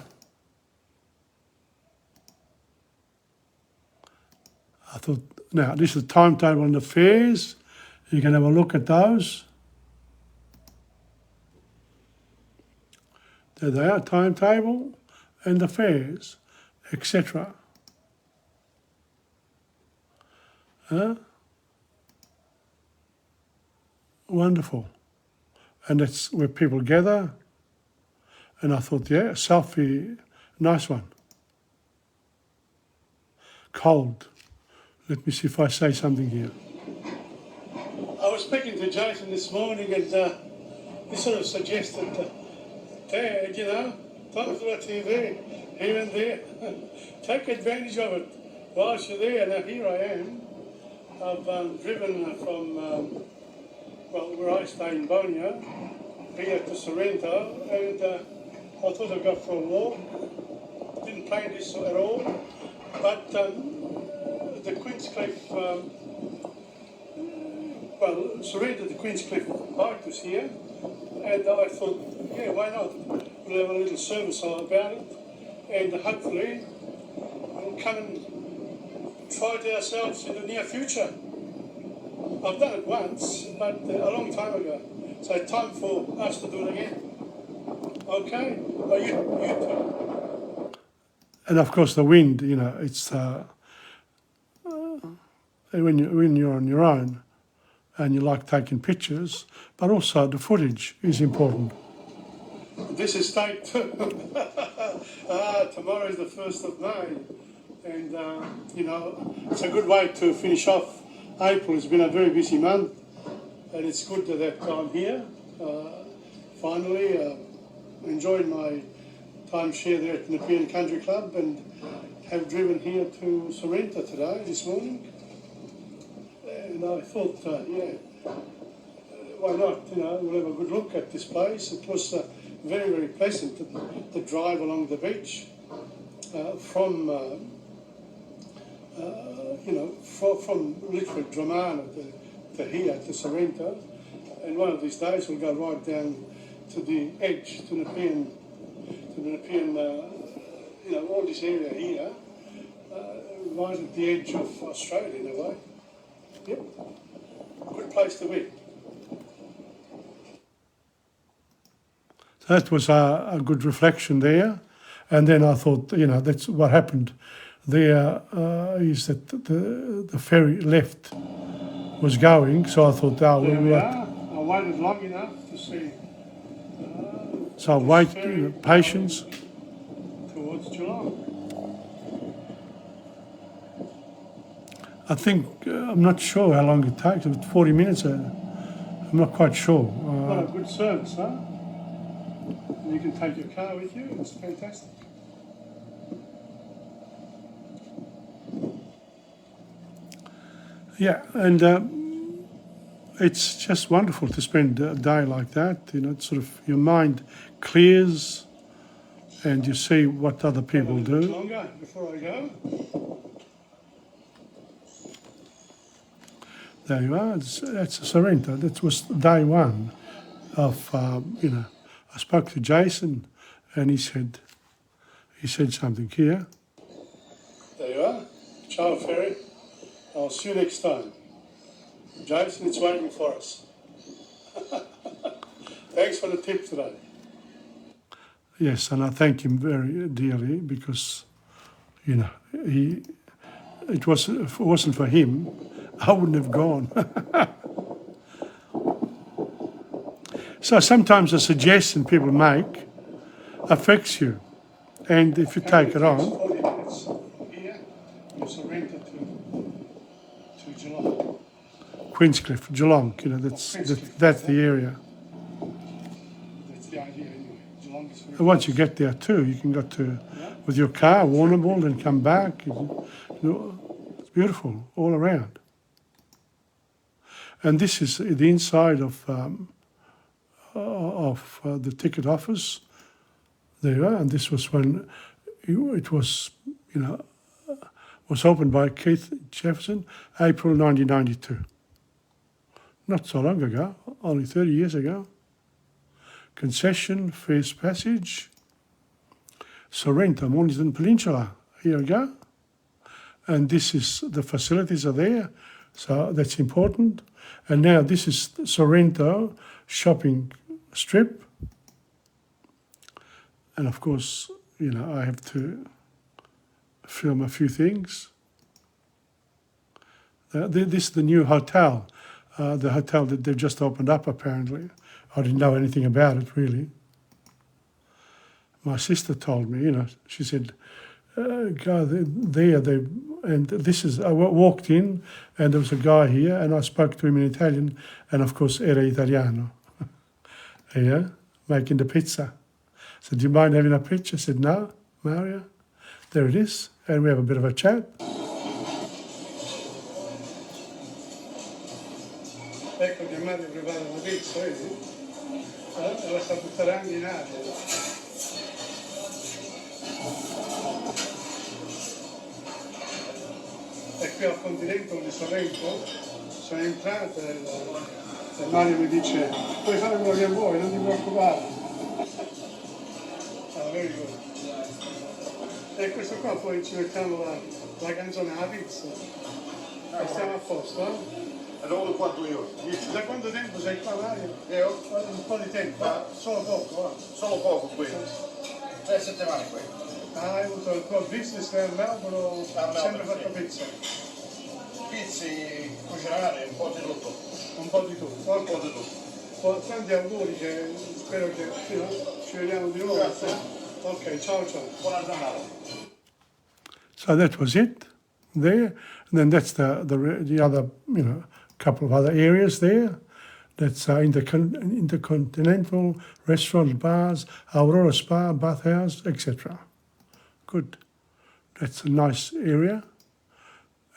I thought, now this is the timetable on the fares. You can have a look at those. There they are, timetable and the fares, etc. Wonderful. And that's where people gather. And I thought, yeah, selfie, nice one. Cold. Let me see if I say something here. I was speaking to Jason this morning and he sort of suggested, Dad, you know, TomPadulaTV, here and there. Take advantage of it whilst you're there. Now here I am. I've driven from, where I stay in Bonia, here to Sorrento, and I thought I'd go for a walk. Didn't plan this at all, but the Queenscliff, Sorrento to Queenscliff bike was here, and I thought, yeah, why not? We'll have a little service about it, and hopefully we'll come and try it ourselves in the near future. I've done it once, but a long time ago, so time for us to do it again. Okay? Well, you too. And of course the wind, you know, it's when you're on your own and you like taking pictures, but also the footage is important. This is take two. Tomorrow is the 1st of May, and you know, it's a good way to finish off April. It's been a very busy month, and it's good that I'm here. Finally, enjoyed my timeshare there at the Nepean Country Club, and have driven here to Sorrento today, this morning. And I thought, why not? You know, we'll have a good look at this place. It was very, very pleasant to drive along the beach from literally Dramana to here to Sorrento. And one of these days we'll go right down to the edge, to the Nepean, all this area here, right at the edge of Australia in a way. Yep, good place to be. So that was a good reflection there. And then I thought, you know, that's what happened there is that the ferry left, was going, so I thought, I waited long enough to see. So I waited, patience. Towards Geelong. I think, I'm not sure how long it takes, about 40 minutes, I'm not quite sure. What a good service, huh? And you can take your car with you, it's fantastic. Yeah, and it's just wonderful to spend a day like that. You know, it's sort of your mind clears, and you see what other people do. Longer before I go. There you are. That's Sorrento. That was day one of I spoke to Jason, and he said, he said something here. There you are. Ciao, Ferry. I'll see you next time. Jason, it's waiting for us. Thanks for the tip today. Yes, and I thank him very dearly because, you know, if it wasn't for him, I wouldn't have gone. So sometimes a suggestion people make affects you, and if you take it on. 40 minutes here, you surrender to Geelong. Queenscliff, Geelong, you know, that's the area. That's the idea anyway. Geelong is very once you get there too, you can go to with your car, Warrnambool, and come back. You know, it's beautiful all around. And this is the inside of the ticket office. There you are, and this was when it was, you know, was opened by Keith Jefferson, April 1992. Not so long ago, only 30 years ago. Concession, First Passage, Sorrento, Mornington Peninsula. Here we go. And this is, the facilities are there, so that's important. And now this is Sorrento shopping strip. And of course, you know, I have to film a few things. This is the new hotel, the hotel that they've just opened up apparently. I didn't know anything about it really. My sister told me, you know, she said, go there, and this is, I walked in and there was a guy here and I spoke to him in Italian and of course era Italiano. Yeah, making the pizza. I said, do you mind having a picture? I said, no, Mario. There it is. And we have a bit of a chat. Ecco che Mario prepara una pizza, vedi? La sta buttando in aria. E qui al continente di Sorrento sono entrato e Mario mi dice, puoi fare quello che vuoi, non ti preoccupare. Very good. E questo qua poi ci mettiamo la canzone alla pizza. E stiamo a posto, eh? Allora quanto io? Da quanto tempo sei qua, Mario? Un po' di tempo, solo poco, va? Solo poco qui. 3 settimane qui. Hai avuto il tuo business a Melbourne, sempre fatto pizza? Pizzi, cucinare, un po' di tutto. Un po' di tutto? Un po' di tutto. Tanti auguri, che spero che ci vediamo di nuovo. Grazie. Ok, ciao ciao. Buona giornata. So that was it there. And then that's the other, you know, couple of other areas there. That's intercontinental restaurant, bars, Aurora Spa, bathhouse, etc. Good. That's a nice area.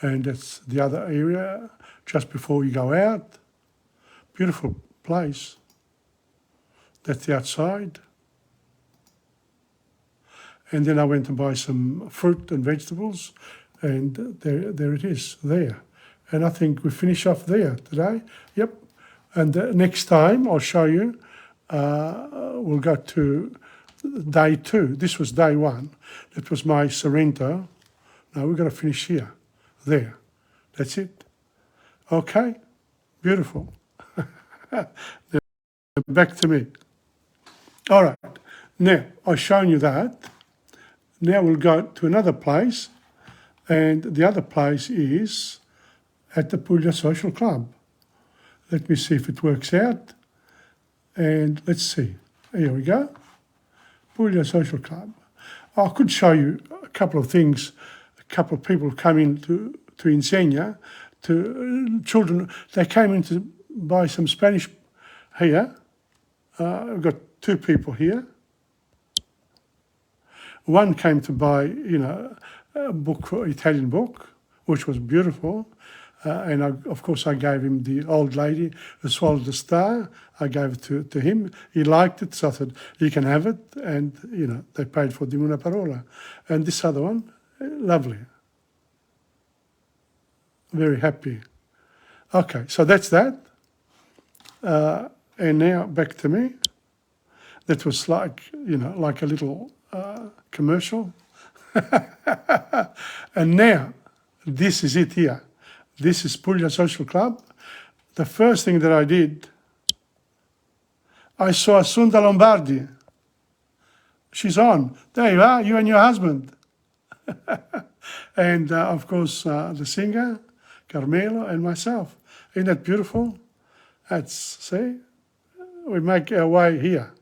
And that's the other area just before you go out. Beautiful place. That's the outside. And then I went to buy some fruit and vegetables, and there it is, there. And I think we finish off there today. Yep. And next time I'll show you, we'll go to day 2. This was day 1. That was my Sorrento. Now we're going to finish here, there. That's it. Okay, beautiful. Back to me. All right, now I've shown you that. Now we'll go to another place, and the other place is at the Padula Social Club. Let me see if it works out, and let's see. Here we go, Padula Social Club. I could show you a couple of things. A couple of people come in to Insegna, to children. They came in to buy some Spanish here. We've got 2 people here. One came to buy, you know, a book, Italian book, which was beautiful. And of course I gave him the old lady who swallowed the star. I gave it to him. He liked it, so I said, you can have it. And, you know, they paid for di una parola. And this other one, lovely. Very happy. Okay, so that's that. And now back to me. That was like, you know, like a little commercial. And now, this is it here. This is Puglia Social Club. The first thing that I did, I saw Sunda Lombardi. She's on. There you are, you and your husband. And of course, the singer, Carmelo, and myself. Isn't that beautiful? That's, see, we make our way here.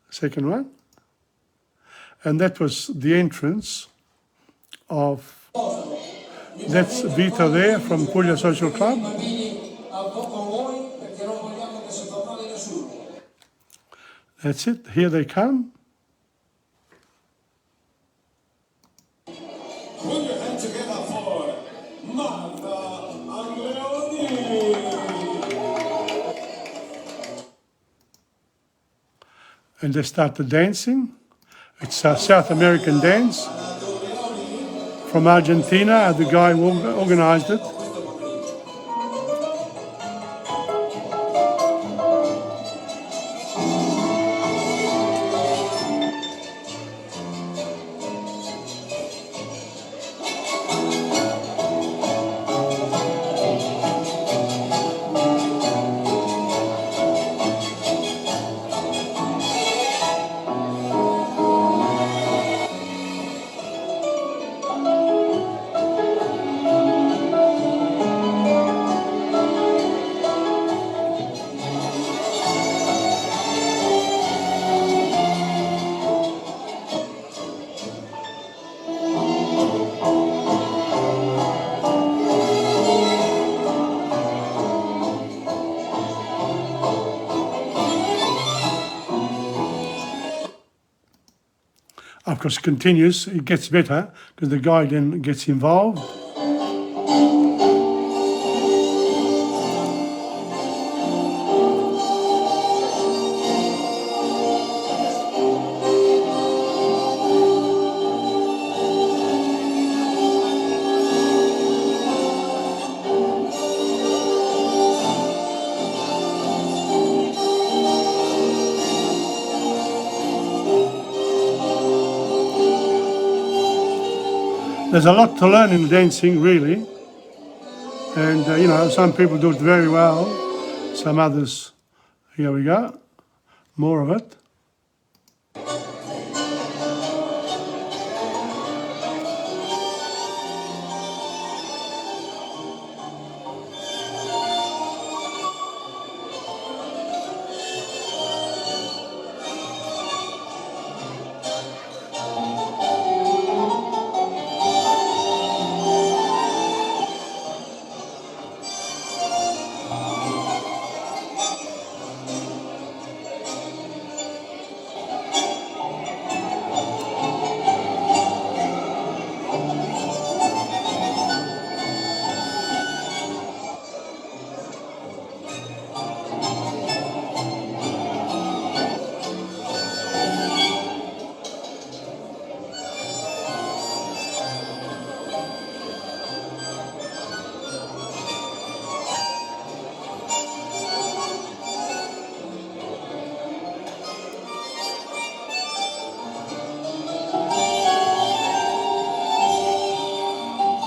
Second one. And that was the entrance of, that's Vita there from Puglia Social Club. That's it, here they come. Put your hands together for Martha and Leonie. And they started dancing. It's a South American dance from Argentina. The guy who organized it. Of course, it continues, it gets better because the guy then gets involved. There's a lot to learn in dancing, really. And, you know, some people do it very well. Some others, here we go, more of it.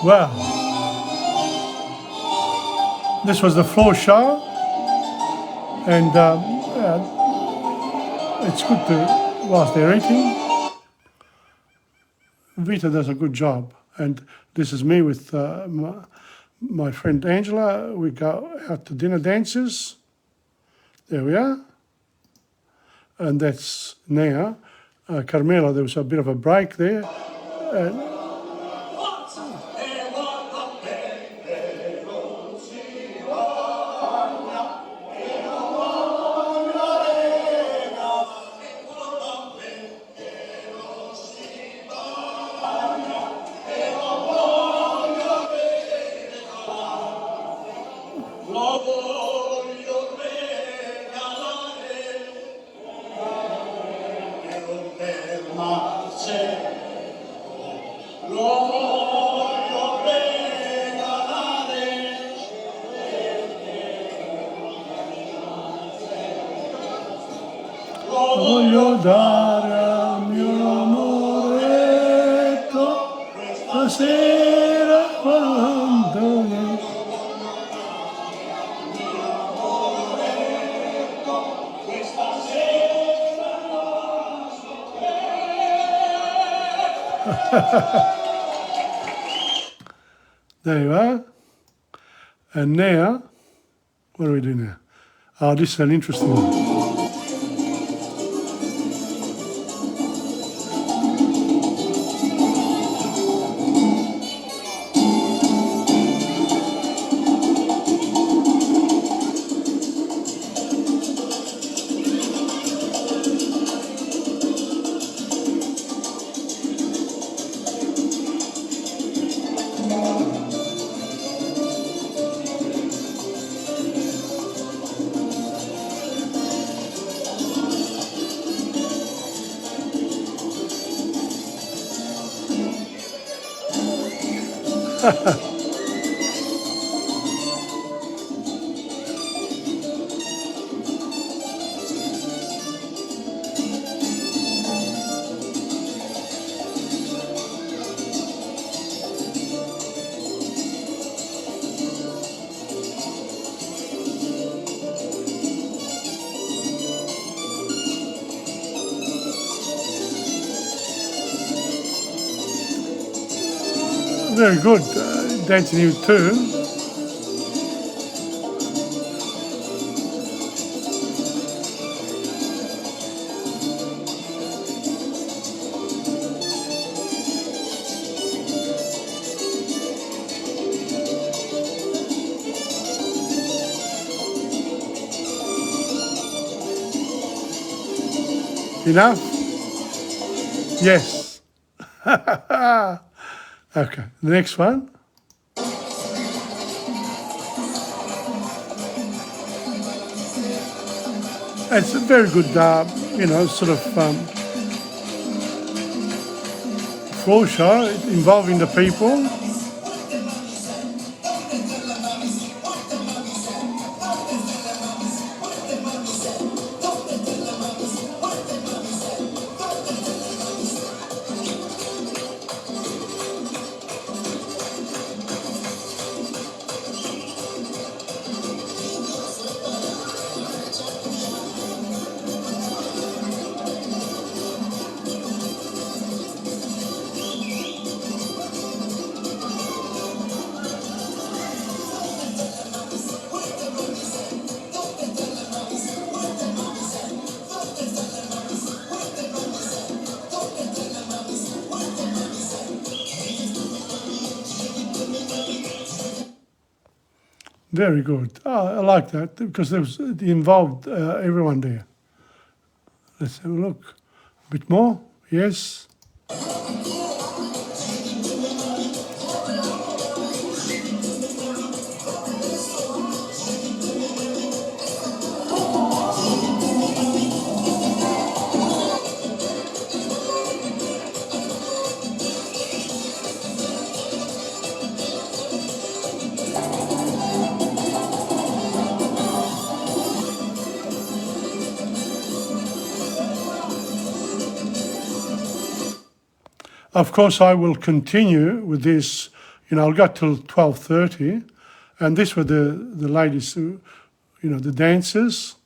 Well, this was the floor show, and it's good to, whilst they're eating, Vita does a good job. And this is me with my friend Angela. We go out to dinner dances. There we are. And that's now. Carmelo, there was a bit of a break there. Voglio dare al mio amore sera quando... There you are. And now, what do we do now? Oh, this is an interesting one. Very good, dancing you too. Enough? Yes. Okay, the next one. It's a very good, sort of floor show involving the people. Very good. Oh, I like that because it involved everyone there. Let's have a look. A bit more. Yes. Of course, I will continue with this. I'll go till 12:30, and these were the ladies who, the dancers.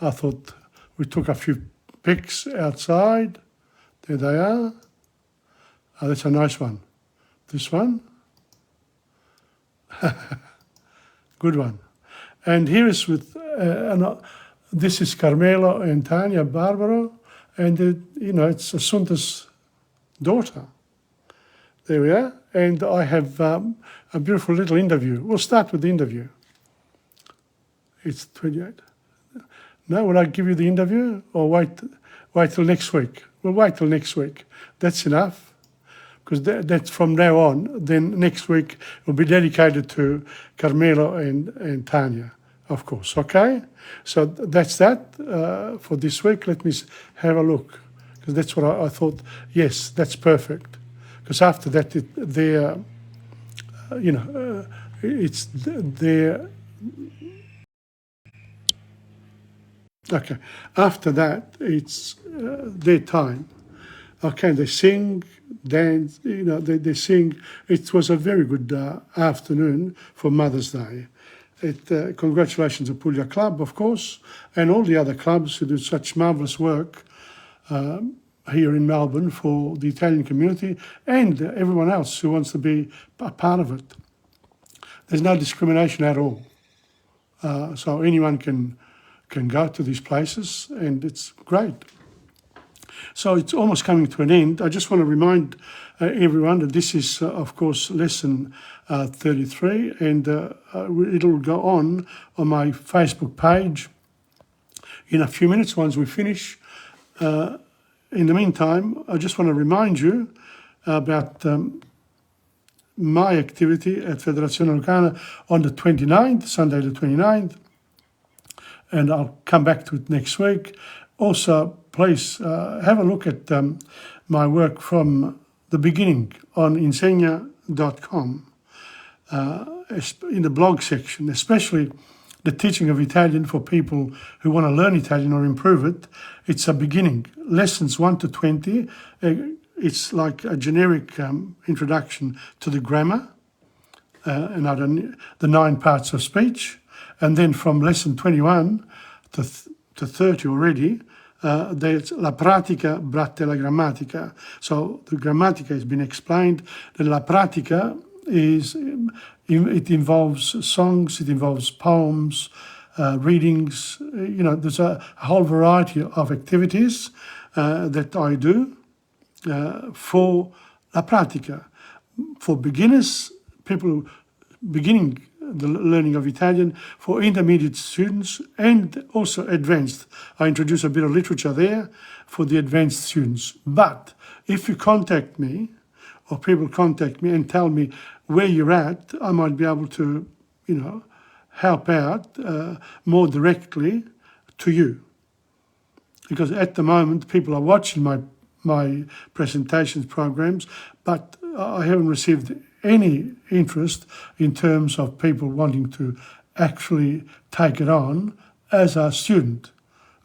I thought we took a few pics outside. There they are. Oh, that's a nice one. This one. Good one. And here is with, this is Carmelo and Tanya Barbaro, and it's Assunta's daughter. There we are. And I have a beautiful little interview. We'll start with the interview. It's 28. No, will I give you the interview or wait till next week? We'll wait till next week. That's enough. Because that's from now on. Then next week will be dedicated to Carmelo and Tanya, of course. Okay? So that's that for this week. Let me have a look. Because that's what I thought. Yes, that's perfect. Because after that, it's their... Okay, after that, it's their time. Okay, they sing, dance, they sing. It was a very good afternoon for Mother's Day. Congratulations to Puglia Club, of course, and all the other clubs who do such marvellous work here in Melbourne for the Italian community and everyone else who wants to be a part of it. There's no discrimination at all. So anyone can go to these places, and it's great. So it's almost coming to an end. I just want to remind everyone that this is, of course, lesson 33, and it'll go on my Facebook page in a few minutes once we finish. In the meantime, I just want to remind you about my activity at Federazione Lucana on the 29th, Sunday the 29th, and I'll come back to it next week. Also, please have a look at my work from the beginning on Insegna.com in the blog section, especially the teaching of Italian for people who want to learn Italian or improve it. It's a beginning. Lessons 1 to 20, it's like a generic introduction to the grammar, and the 9 parts of speech. And then from lesson 21 to 30 already, there's la pratica batte la grammatica. So the grammatica has been explained. Then la pratica it involves songs, it involves poems, readings. There's a whole variety of activities that I do for la pratica, for beginners, people beginning the learning of Italian, for intermediate students, and also advanced. I introduce a bit of literature there for the advanced students. But if you contact me, or people contact me and tell me where you're at, I might be able to, help out more directly to you. Because at the moment, people are watching my presentations programs, but I haven't received any interest in terms of people wanting to actually take it on as a student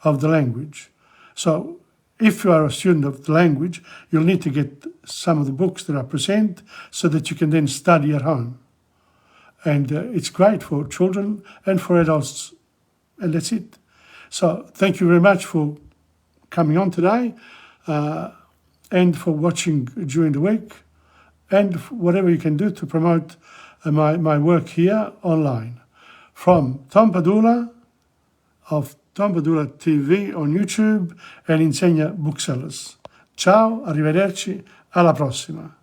of the language. So if you are a student of the language, you'll need to get some of the books that I present so that you can then study at home. And it's great for children and for adults, and that's it. So thank you very much for coming on today and for watching during the week, and whatever you can do to promote my work here online. From Tom Padula of TomPadulaTV on YouTube and Insegna Booksellers. Ciao, arrivederci, alla prossima.